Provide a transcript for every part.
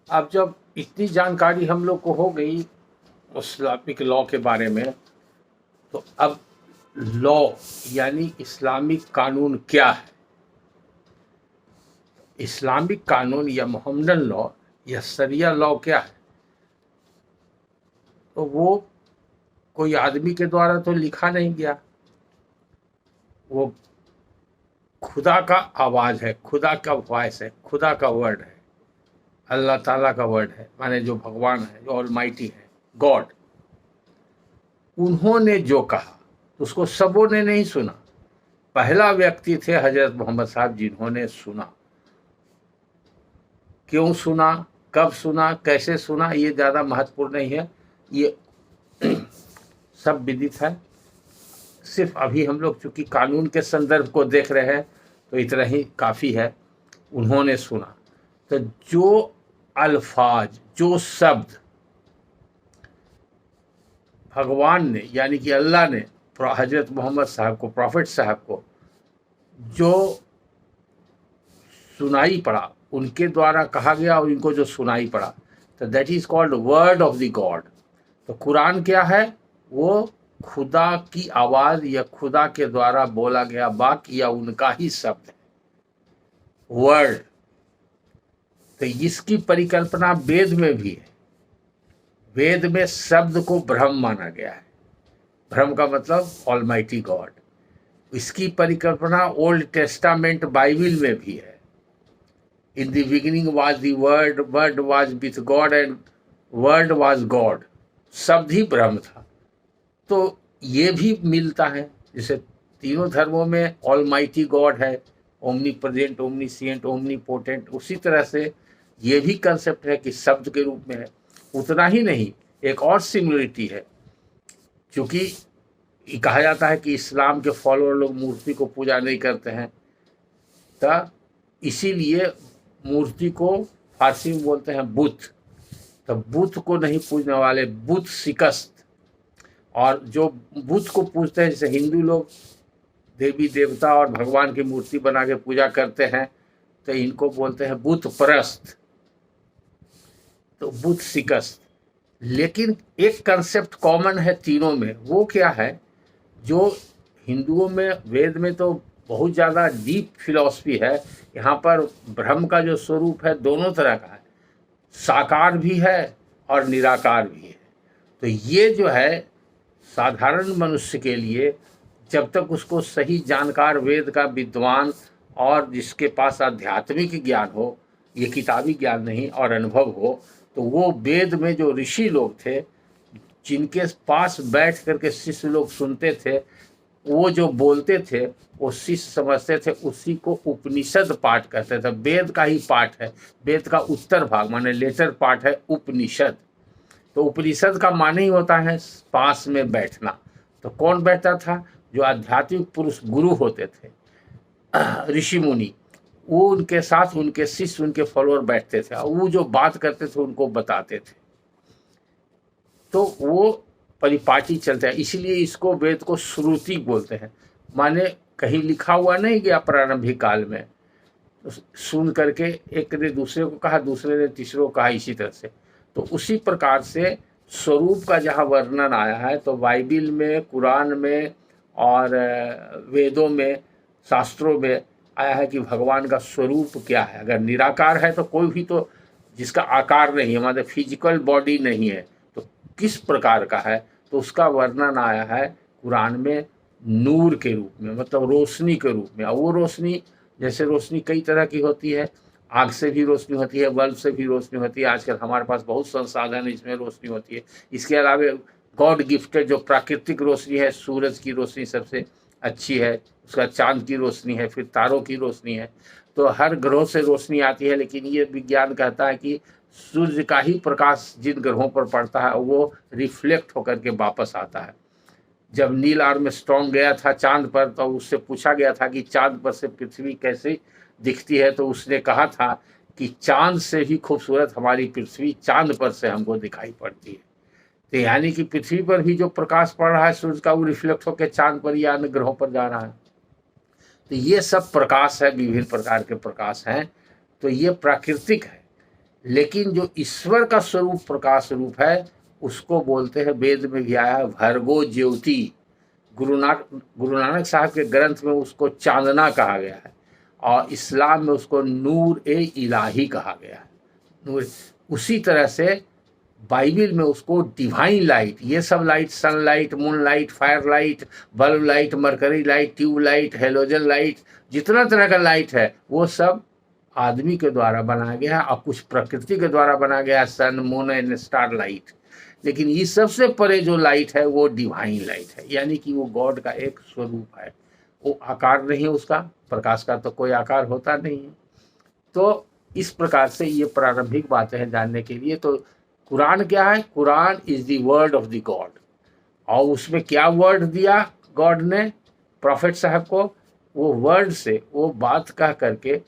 अब जब इतनी जानकारी हम लोग को हो गई इस्लामिक लॉ के बारे में, तो अब लॉ यानी इस्लामिक कानून क्या है? इस्लामिक कानून या मोहम्मदन लॉ या शरिया लॉ क्या है? तो वो कोई आदमी के द्वारा तो लिखा नहीं गया, वो खुदा का आवाज है, खुदा का वॉइस है, खुदा का वर्ड है, अल्लाह ताला का वर्ड है, माने जो भगवान है, जो ऑलमाइटी है, गॉड। उन्होंने जो कहा उसको सबों ने नहीं सुना। पहला व्यक्ति थे हजरत मोहम्मद साहब जिन्होंने सुना। क्यों सुना, कब सुना, कैसे सुना, ये ज़्यादा महत्वपूर्ण नहीं है, ये सब विदित है। सिर्फ अभी हम लोग चूंकि कानून के संदर्भ को देख रहे हैं तो इतना ही काफ़ी है। उन्होंने सुना तो जो अल्फाज, जो शब्द भगवान ने यानी कि अल्लाह ने हजरत मोहम्मद साहब को, प्रॉफिट साहब को जो सुनाई पड़ा, उनके द्वारा कहा गया और इनको जो सुनाई पड़ा, तो that is called word of the God. तो कुरान क्या है? वो खुदा की आवाज या खुदा के द्वारा बोला गया वाक्य या उनका ही शब्द है, वर्ड। तो इसकी परिकल्पना वेद में भी है। वेद में शब्द को ब्रह्म माना गया है। ब्रह्म का मतलब ऑलमाइटी गॉड। इसकी परिकल्पना ओल्ड टेस्टामेंट बाइबल में भी है। In the beginning was the word, word was with God and word was God. शब्द ही ब्रह्म था। तो ये भी मिलता है, जैसे तीनों धर्मों में ऑलमाइटी गॉड है, ओमनी प्रेजेंट, ओमनीसिएंट, ओमनीपोटेंट, उसी तरह से ये भी कंसेप्ट है कि शब्द के रूप में है। उतना ही नहीं, एक और सिमिलरिटी है। क्योंकि कहा जाता है कि इस्लाम के फॉलोअर लोग मूर्ति को पूजा नहीं करते हैं, तो इसीलिए मूर्ति को फारसी में बोलते हैं बुत। तो बुत को नहीं पूजने वाले बुत शिकस्त, और जो बुत को पूजते हैं, जैसे हिंदू लोग देवी देवता और भगवान की मूर्ति बना के पूजा करते हैं, तो इनको बोलते हैं बुत परस्त, तो बुत शिकस्त। लेकिन एक कंसेप्ट कॉमन है तीनों में। वो क्या है? जो हिंदुओं में, वेद में तो बहुत ज़्यादा डीप फिलॉसफी है। यहाँ पर ब्रह्म का जो स्वरूप है दोनों तरह का है, साकार भी है और निराकार भी है। तो ये जो है साधारण मनुष्य के लिए, जब तक उसको सही जानकार, वेद का विद्वान और जिसके पास आध्यात्मिक ज्ञान हो, ये किताबी ज्ञान नहीं और अनुभव हो, तो वो वेद में जो ऋषि लोग थे, जिनके पास बैठ करके शिष्य लोग सुनते थे, वो जो बोलते थे वो शिष्य समझते थे, उसी को उपनिषद पाठ कहते थे। वेद का ही पाठ है, वेद का उत्तर भाग माने लेटर पार्ट है उपनिषद। तो उपनिषद का माने ही होता है पास में बैठना। तो कौन बैठता था? जो आध्यात्मिक पुरुष, गुरु होते थे, ऋषि मुनि, वो उनके साथ उनके शिष्य, उनके फॉलोअर बैठते थे और वो जो बात करते थे उनको बताते थे। तो वो परिपाटी चलता है, इसीलिए इसको वेद को श्रुति बोलते हैं। माने कहीं लिखा हुआ नहीं गया प्रारंभिक काल में, तो सुन करके एक ने दूसरे को कहा, दूसरे ने तीसरे को कहा, इसी तरह से। तो उसी प्रकार से स्वरूप का जहाँ वर्णन आया है, तो बाइबिल में, कुरान में और वेदों में, शास्त्रों में आया है कि भगवान का स्वरूप क्या है। अगर निराकार है तो कोई भी, तो जिसका आकार नहीं है, मतलब फिजिकल बॉडी नहीं है, तो किस प्रकार का है? तो उसका वर्णन आया है कुरान में नूर के रूप में, मतलब रोशनी के रूप में। और वो रोशनी, जैसे रोशनी कई तरह की होती है, आग से भी रोशनी होती है, बल्ब से भी रोशनी होती है। आजकल हमारे पास बहुत संसाधन है, इसमें रोशनी होती है। इसके अलावा गॉड गिफ्टेड जो प्राकृतिक रोशनी है, सूरज की रोशनी सबसे अच्छी है, उसका चांद की रोशनी है, फिर तारों की रोशनी है। तो हर ग्रहों से रोशनी आती है, लेकिन ये विज्ञान कहता है कि सूर्य का ही प्रकाश जिन ग्रहों पर पड़ता है वो रिफ्लेक्ट होकर के वापस आता है। जब नील आर्मस्ट्रॉन्ग गया था चांद पर, तो उससे पूछा गया था कि चांद पर से पृथ्वी कैसे दिखती है, तो उसने कहा था कि चांद से भी खूबसूरत हमारी पृथ्वी चांद पर से हमको दिखाई पड़ती है। तो यानी कि पृथ्वी पर भी जो प्रकाश पड़ रहा है सूर्य का, वो रिफ्लेक्ट होकर चांद पर या अन्य ग्रहों पर जा रहा है। तो ये सब प्रकाश है, विभिन्न प्रकार के प्रकाश हैं। तो ये प्राकृतिक है। लेकिन जो ईश्वर का स्वरूप प्रकाश रूप है उसको बोलते हैं, वेद में भी आया है, भर्गो ज्योति। गुरु नानक साहब के ग्रंथ में उसको चांदना कहा गया है, और इस्लाम में उसको नूर ए इलाही कहा गया है, नूर। उसी तरह से बाइबल में उसको डिवाइन लाइट, ये सब light, sunlight, moon light, fire light, bulb light, mercury light, tube light, halogen light, जितना तरह का लाइट है वो सब आदमी के द्वारा बनाया गया है, और कुछ प्रकृति के द्वारा बनाया गया है, सन, मून एंड स्टार लाइट। लेकिन ये सबसे परे जो लाइट है वो डिवाइन लाइट है, यानी कि वो गॉड का एक स्वरूप है। वो आकार नहीं है उसका, प्रकाश का तो कोई आकार होता नहीं है। तो इस प्रकार से ये प्रारंभिक बातें हैं जानने के लिए। तो कुरान क्या है? Quran is the word of the God. और उसमें क्या वर्ड दिया गॉड ने प्रॉफिट साहब को? वो वर्ड से, वो बात कह करके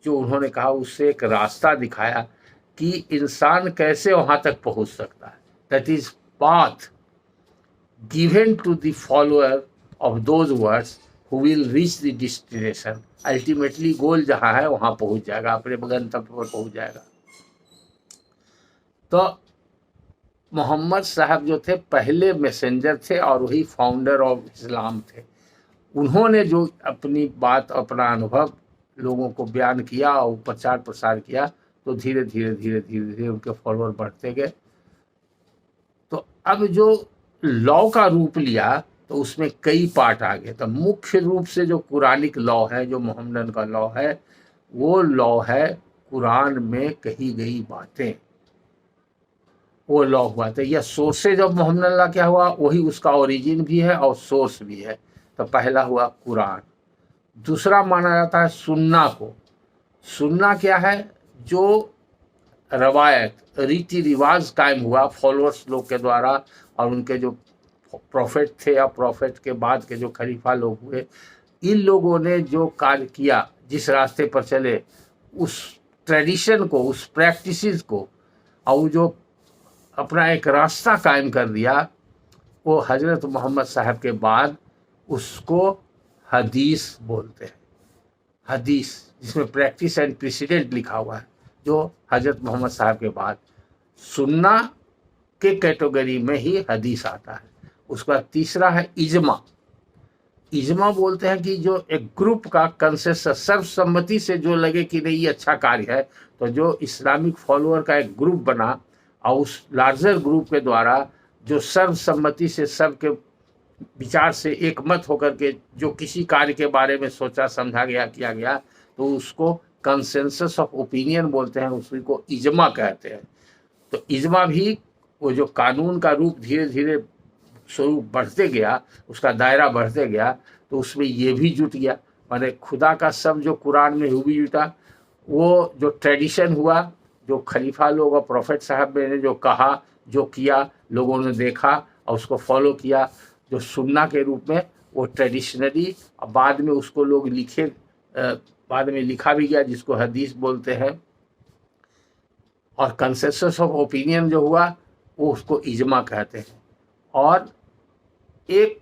जो उन्होंने कहा, उससे एक रास्ता दिखाया कि इंसान कैसे वहां तक पहुंच सकता है। That is path given to the follower of those words who will reach the destination. Ultimately goal जहां है वहां पहुंच जाएगा, अपने गंतव्य पर पहुंच जाएगा। तो मोहम्मद साहब जो थे पहले मैसेंजर थे और वही फाउंडर ऑफ इस्लाम थे। उन्होंने जो अपनी बात, अपना अनुभव लोगों को बयान किया और प्रचार प्रसार किया, तो धीरे धीरे धीरे धीरे धीरे उनके फॉलोअर बढ़ते गए। तो अब जो लॉ का रूप लिया तो उसमें कई पार्ट आ गए। तो मुख्य रूप से जो कुरानिक लॉ है, जो मोहम्मदन का लॉ है, वो लॉ है कुरान में कही गई बातें, वो लॉ हुआ। तो यह सोर्सेज ऑफ मोहम्मदन लॉ क्या हुआ? वही उसका ओरिजिन भी है और सोर्स भी है। तो पहला हुआ कुरान। दूसरा माना जाता है सुन्ना को। सुन्ना क्या है? जो रवायत, रीति रिवाज कायम हुआ फॉलोअर्स लोग के द्वारा, और उनके जो प्रॉफिट थे या प्रॉफिट के बाद के जो खलीफा लोग हुए, इन लोगों ने जो कार्य किया, जिस रास्ते पर चले, उस ट्रेडिशन को, उस प्रैक्टिसेस को, और जो अपना एक रास्ता कायम कर दिया, वो हजरत मोहम्मद साहब के बाद उसको हदीस बोलते हैं। हदीस जिसमें प्रैक्टिस एंड प्रेसिडेंट लिखा हुआ है, जो हजरत मोहम्मद साहब के बाद सुन्ना के कैटेगरी में ही हदीस आता है। उसका तीसरा है इजमा। इजमा बोलते हैं कि जो एक ग्रुप का कंसेंसस, सर्वसम्मति से जो लगे कि नहीं ये अच्छा कार्य है, तो जो इस्लामिक फॉलोअर का एक ग्रुप बना, और उस लार्जर ग्रुप के द्वारा जो सर्वसम्मति से, सबके विचार से एक मत होकर के जो किसी कार्य के बारे में सोचा समझा गया, किया गया, तो उसको कंसेंसस ऑफ ओपिनियन बोलते हैं, उसी को इजमा कहते हैं। तो इजमा भी वो जो कानून का रूप धीरे धीरे स्वरूप बढ़ते गया, उसका दायरा बढ़ते गया, तो उसमें ये भी जुट गया। माने खुदा का सब जो कुरान में भी जुटा, वो जो ट्रेडिशन हुआ, जो खलीफा लोग और प्रॉफिट साहब ने जो कहा, जो किया, लोगों ने देखा और उसको फॉलो किया, जो सुन्ना के रूप में, वो ट्रेडिशनली, बाद में उसको लोग लिखे, बाद में लिखा भी गया, जिसको हदीस बोलते हैं। और कंसेंसस ऑफ ओपिनियन जो हुआ, वो उसको इजमा कहते हैं। और एक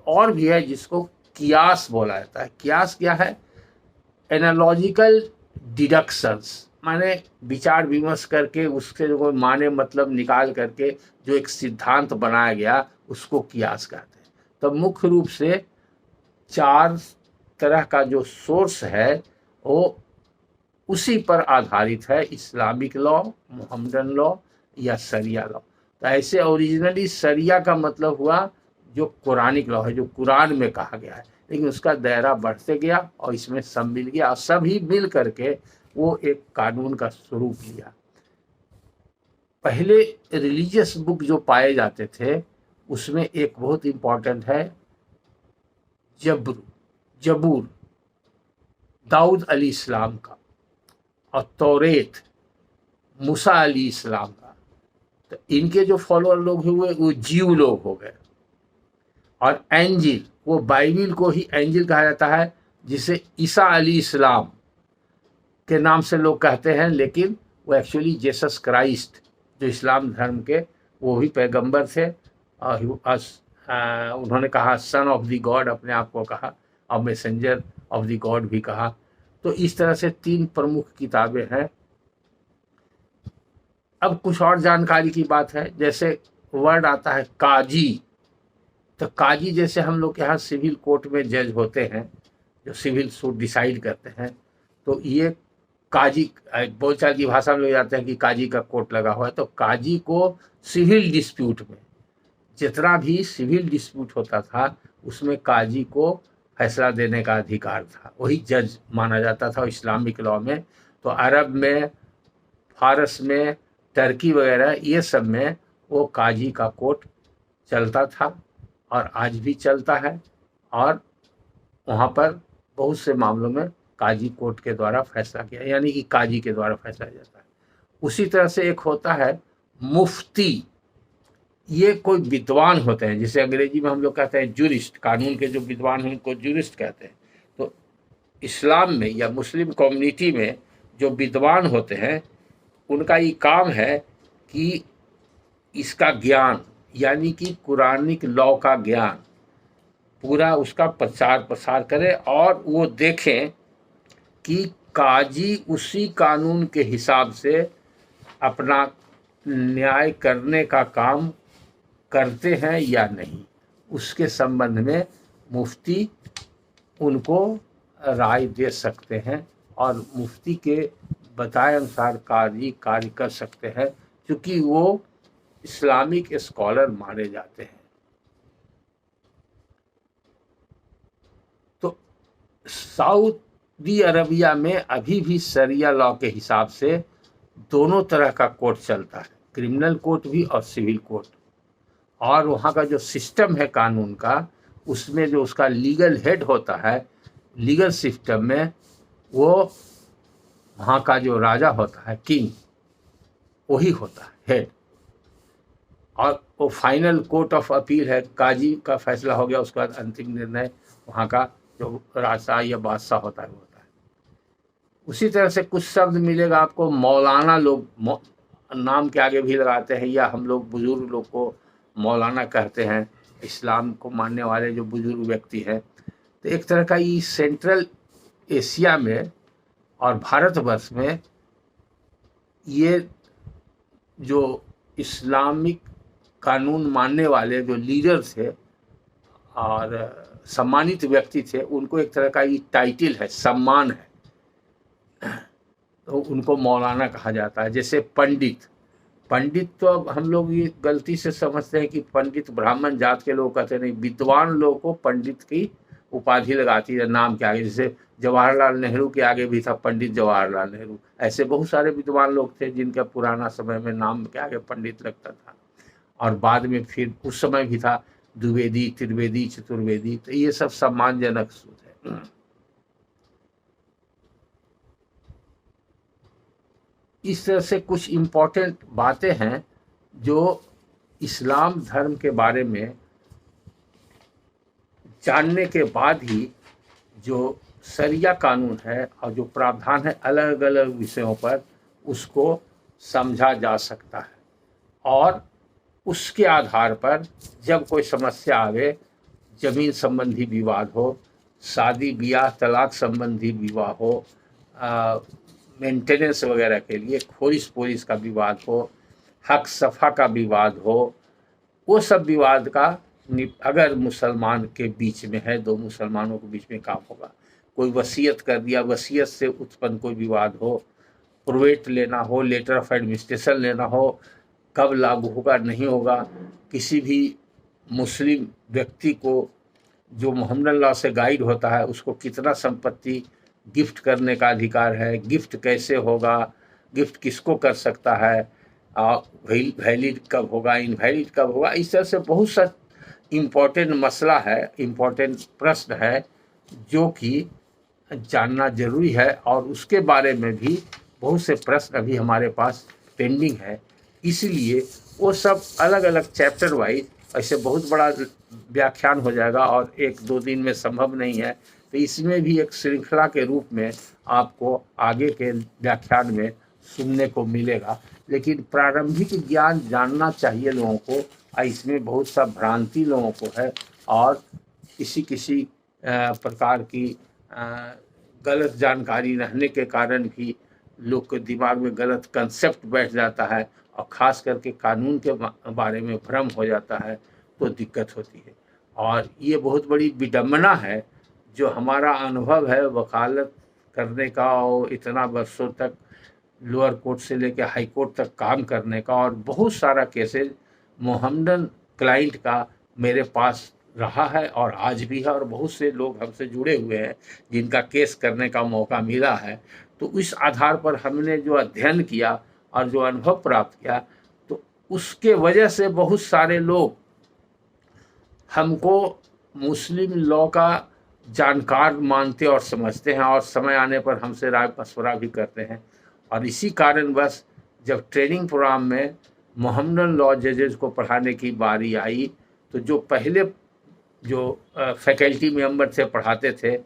और भी है जिसको कियास बोला जाता है। कियास क्या है? एनालॉजिकल डिडक्शंस, माने विचार विमर्श करके उसके जो माने मतलब निकाल करके जो एक सिद्धांत बनाया गया, उसको कियास कहते हैं। तो मुख्य रूप से 4 तरह का जो सोर्स है वो उसी पर आधारित है, इस्लामिक लॉ, मोहम्मदन लॉ या शरिया लॉ। तो ऐसे ओरिजिनली शरिया का मतलब हुआ जो कुरानिक लॉ है, जो कुरान में कहा गया है, लेकिन उसका दायरा बढ़ते गया और इसमें सब मिल गया, और सभी मिल करके वो एक कानून का स्वरूप लिया। पहले रिलीजियस बुक जो पाए जाते थे, उसमें एक बहुत इंपॉर्टेंट है जबूर, दाऊद अली इस्लाम का, और तौरेत मूसा अली इस्लाम का। तो इनके जो फॉलोअर लोग हुए वो जीव लोग हो गए। और एंजिल, वो बाइबिल को ही एंजिल कहा जाता है, जिसे ईसा अली इस्लाम के नाम से लोग कहते हैं, लेकिन वो एक्चुअली जीसस क्राइस्ट, जो इस्लाम धर्म के, वो भी पैगंबर थे। और उन्होंने कहा सन ऑफ द गॉड अपने आप को कहा, और मैसेंजर ऑफ द गॉड भी कहा। तो इस तरह से 3 प्रमुख किताबें हैं। अब कुछ और जानकारी की बात है, जैसे वर्ड आता है काजी। तो काजी जैसे हम लोग के यहाँ सिविल कोर्ट में जज होते हैं, जो सिविल सूट डिसाइड करते हैं, तो ये काजी, बोलचाल की भाषा में लोग जाते हैं कि काजी का कोर्ट लगा हुआ है। तो काजी को सिविल डिस्प्यूट में, जितना भी सिविल डिस्प्यूट होता था उसमें काजी को फैसला देने का अधिकार था, वही जज माना जाता था इस्लामिक लॉ में। तो अरब में, फारस में, टर्की वगैरह ये सब में वो काजी का कोर्ट चलता था और आज भी चलता है, और वहाँ पर बहुत से मामलों में काजी कोर्ट के द्वारा फैसला किया, यानी कि काजी के द्वारा फैसला जाता है। उसी तरह से एक होता है मुफ्ती। ये कोई विद्वान होते हैं, जिसे अंग्रेजी में हम लोग कहते हैं जूरिस्ट, कानून के जो विद्वान हैं उनको जूरिस्ट कहते हैं। तो इस्लाम में या मुस्लिम कम्युनिटी में जो विद्वान होते हैं उनका ये काम है कि इसका ज्ञान, यानी कि कुरानिक लॉ का ज्ञान पूरा उसका प्रचार प्रसार करें, और वो देखें कि काजी उसी कानून के हिसाब से अपना न्याय करने का काम करते हैं या नहीं। उसके संबंध में मुफ्ती उनको राय दे सकते हैं, और मुफ्ती के बताए अनुसार काजी कार्य कर सकते हैं, क्योंकि वो इस्लामिक स्कॉलर माने जाते हैं। तो सऊदी अरबिया में अभी भी शरिया लॉ के हिसाब से दोनों तरह का कोर्ट चलता है, क्रिमिनल कोर्ट भी और सिविल कोर्ट। और वहाँ का जो सिस्टम है कानून का, उसमें जो उसका लीगल हेड होता है, लीगल सिस्टम में वो वहाँ का जो राजा होता है, किंग, वही होता है हेड। और वो फाइनल कोर्ट ऑफ अपील है, काजी का फैसला हो गया उसके बाद अंतिम निर्णय वहाँ का जो राजा या बादशाह होता है वो होता है। उसी तरह से कुछ शब्द मिलेगा आपको, मौलाना लोग नाम के आगे भी लगाते हैं, या हम लोग बुजुर्ग लोग को मौलाना कहते हैं, इस्लाम को मानने वाले जो बुजुर्ग व्यक्ति हैं। तो एक तरह का ये सेंट्रल एशिया में और भारतवर्ष में ये जो इस्लामिक कानून मानने वाले जो लीडर थे और सम्मानित व्यक्ति थे, उनको एक तरह का ये टाइटल है, सम्मान है, तो उनको मौलाना कहा जाता है। जैसे पंडित, पंडित तो अब हम लोग ये गलती से समझते हैं कि पंडित ब्राह्मण जात के लोग कहते नहीं, विद्वान लोग को पंडित की उपाधि लगाती है नाम के आगे। जैसे जवाहरलाल नेहरू के आगे भी था पंडित जवाहरलाल नेहरू, ऐसे बहुत सारे विद्वान लोग थे जिनका पुराना समय में नाम के आगे पंडित लगता था, और बाद में फिर उस समय भी था द्विवेदी, त्रिवेदी, चतुर्वेदी। तो ये सब सम्मानजनक सूत्र है। इस तरह से कुछ इम्पोर्टेंट बातें हैं जो इस्लाम धर्म के बारे में जानने के बाद ही जो शरिया कानून है और जो प्रावधान है अलग अलग विषयों पर, उसको समझा जा सकता है। और उसके आधार पर जब कोई समस्या आवे, जमीन संबंधी विवाद हो, शादी ब्याह तलाक संबंधी विवाह हो, मेंटेनेंस वगैरह के लिए खोरिस पोरिस का विवाद हो, हक सफ़ा का विवाद हो, वो सब विवाद का अगर मुसलमान के बीच में है, दो मुसलमानों के बीच में काम होगा। कोई वसीयत कर दिया, वसीयत से उत्पन्न कोई विवाद हो, प्रोवेट लेना हो, लेटर ऑफ एडमिनिस्ट्रेशन लेना हो, कब लागू होगा नहीं होगा, किसी भी मुस्लिम व्यक्ति को जो मोहम्मदन लॉ से गाइड होता है उसको कितना संपत्ति गिफ्ट करने का अधिकार है, गिफ्ट कैसे होगा, गिफ्ट किसको कर सकता है, वैलिड कब होगा, इनवैलिड कब होगा, इस तरह से बहुत सा इम्पोर्टेंट मसला है, इम्पोर्टेंट प्रश्न है जो कि जानना जरूरी है। और उसके बारे में भी बहुत से प्रश्न अभी हमारे पास पेंडिंग है, इसलिए वो सब अलग अलग चैप्टर वाइज, ऐसे बहुत बड़ा व्याख्यान हो जाएगा और एक दो दिन में संभव नहीं है। तो इसमें भी एक श्रृंखला के रूप में आपको आगे के व्याख्यान में सुनने को मिलेगा। लेकिन प्रारंभिक ज्ञान जानना चाहिए लोगों को, इसमें बहुत सा भ्रांति लोगों को है, और किसी प्रकार की गलत जानकारी रहने के कारण भी लोग के दिमाग में गलत कंसेप्ट बैठ जाता है और ख़ास करके कानून के बारे में भ्रम हो जाता है तो दिक्कत होती है। और ये बहुत बड़ी विडंबना है जो हमारा अनुभव है वकालत करने का और इतना वर्षों तक लोअर कोर्ट से लेकर हाई कोर्ट तक काम करने का, और बहुत सारा केसेज मोहम्मदन क्लाइंट का मेरे पास रहा है और आज भी है, और बहुत से लोग हमसे जुड़े हुए हैं जिनका केस करने का मौका मिला है। तो इस आधार पर हमने जो अध्ययन किया और जो अनुभव प्राप्त किया, तो उसके वजह से बहुत सारे लोग हमको मुस्लिम लॉ का जानकार मानते और समझते हैं और समय आने पर हमसे राय मशवरा भी करते हैं। और इसी कारणवश जब ट्रेनिंग प्रोग्राम में मोहम्मदन लॉ जजेस को पढ़ाने की बारी आई, तो जो पहले जो फैकल्टी मेंबर थे पढ़ाते थे,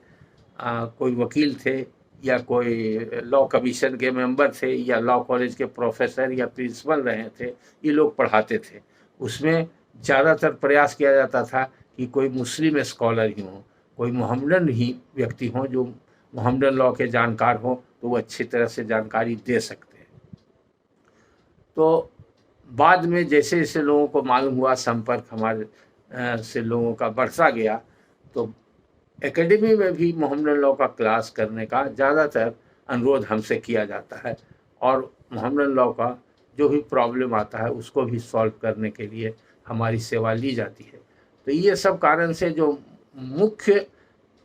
कोई वकील थे या कोई लॉ कमीशन के मेंबर थे या लॉ कॉलेज के प्रोफेसर या प्रिंसिपल रहे थे, ये लोग पढ़ाते थे। उसमें ज़्यादातर प्रयास किया जाता था कि कोई मुस्लिम स्कॉलर ही हो, कोई मोहम्मदन ही व्यक्ति हो जो मोहम्मदन लॉ के जानकार हो, तो वो अच्छी तरह से जानकारी दे सकते हैं। तो बाद में जैसे जैसे लोगों को मालूम हुआ, संपर्क हमारे से लोगों का बढ़ता गया, तो एकेडमी में भी मोहम्मदन लॉ का क्लास करने का ज़्यादातर अनुरोध हमसे किया जाता है और मोहम्मदन लॉ का जो भी प्रॉब्लम आता है उसको भी सॉल्व करने के लिए हमारी सेवा ली जाती है। तो ये सब कारण से जो मुख्य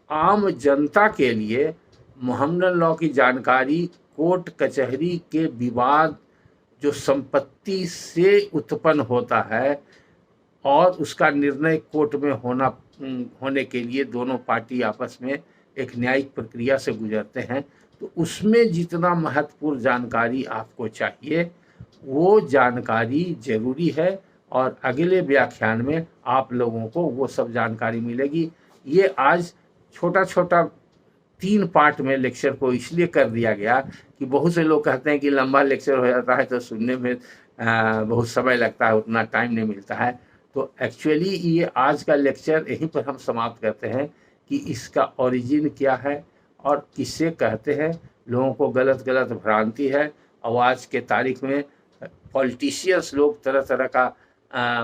आम जनता के लिए मोहम्मदन लॉ की जानकारी, कोर्ट कचहरी के विवाद जो संपत्ति से उत्पन्न होता है और उसका निर्णय कोर्ट में होने के लिए दोनों पार्टी आपस में एक न्यायिक प्रक्रिया से गुजरते हैं, तो उसमें जितना महत्वपूर्ण जानकारी आपको चाहिए वो जानकारी जरूरी है। और अगले व्याख्यान में आप लोगों को वो सब जानकारी मिलेगी। ये आज छोटा छोटा 3 पार्ट में लेक्चर को इसलिए कर दिया गया कि बहुत से लोग कहते हैं कि लंबा लेक्चर हो जाता है तो सुनने में बहुत समय लगता है, उतना टाइम नहीं मिलता है। तो एक्चुअली ये आज का लेक्चर यहीं पर हम समाप्त करते हैं कि इसका ओरिजिन क्या है और किससे कहते हैं। लोगों को गलत गलत भ्रांति है और आज के तारीख में पॉलिटिशियंस लोग तरह तरह का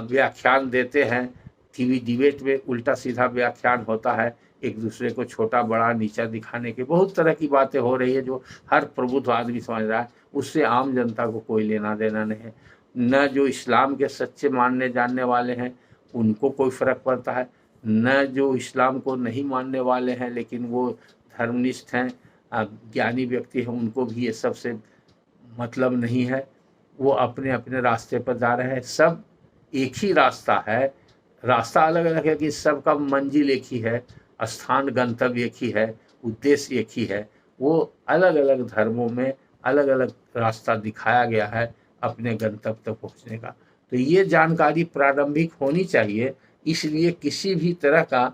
व्याख्यान देते हैं। टीवी डिबेट में उल्टा सीधा व्याख्यान होता है, एक दूसरे को छोटा बड़ा नीचा दिखाने की बहुत तरह की बातें हो रही है जो हर प्रबुद्ध आदमी समझ रहा है। उससे आम जनता को कोई लेना देना नहीं है। न जो इस्लाम के सच्चे मानने जानने वाले हैं उनको कोई फ़र्क पड़ता है, न जो इस्लाम को नहीं मानने वाले हैं लेकिन वो धर्मनिष्ठ हैं, ज्ञानी व्यक्ति हैं, उनको भी ये सब से मतलब नहीं है। वो अपने अपने रास्ते पर जा रहे हैं। सब एक ही रास्ता है, रास्ता अलग अलग है कि सबका मंजिल एक ही है, स्थान गंतव्य एक ही है, उद्देश्य एक ही है। वो अलग अलग धर्मों में अलग अलग रास्ता दिखाया गया है अपने गंतव्य तक पहुँचने का। तो ये जानकारी प्रारंभिक होनी चाहिए। इसलिए किसी भी तरह का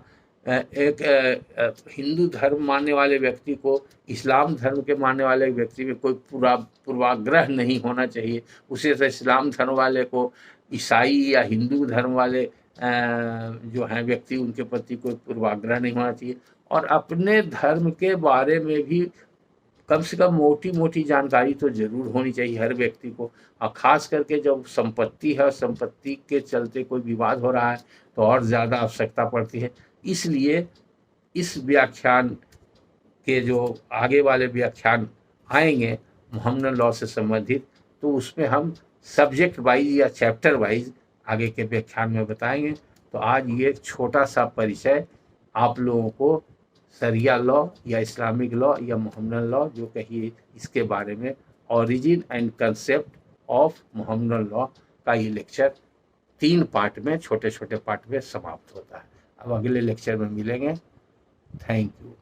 एक हिंदू धर्म मानने वाले व्यक्ति को इस्लाम धर्म के मानने वाले व्यक्ति में कोई पूर्वाग्रह नहीं होना चाहिए। उसे तो इस्लाम धर्म वाले को ईसाई या हिंदू धर्म वाले जो हैं व्यक्ति उनके प्रति कोई पूर्वाग्रह नहीं होना चाहिए। और अपने धर्म के बारे में भी कम से कम मोटी मोटी जानकारी तो जरूर होनी चाहिए हर व्यक्ति को। और ख़ास करके जब संपत्ति है, संपत्ति के चलते कोई विवाद हो रहा है तो और ज़्यादा आवश्यकता पड़ती है। इसलिए इस व्याख्यान के जो आगे वाले व्याख्यान आएंगे मोहम्मदन लॉ से संबंधित, तो उसमें हम सब्जेक्ट वाइज या चैप्टर वाइज आगे के व्याख्यान में बताएंगे। तो आज ये छोटा सा परिचय आप लोगों को शरिया लॉ या इस्लामिक लॉ या मोहम्मदन लॉ जो कहिए इसके बारे में origin and concept of Mohammedan law का ये लेक्चर 3 पार्ट में छोटे छोटे पार्ट में समाप्त होता है। अब अगले लेक्चर में मिलेंगे। Thank you.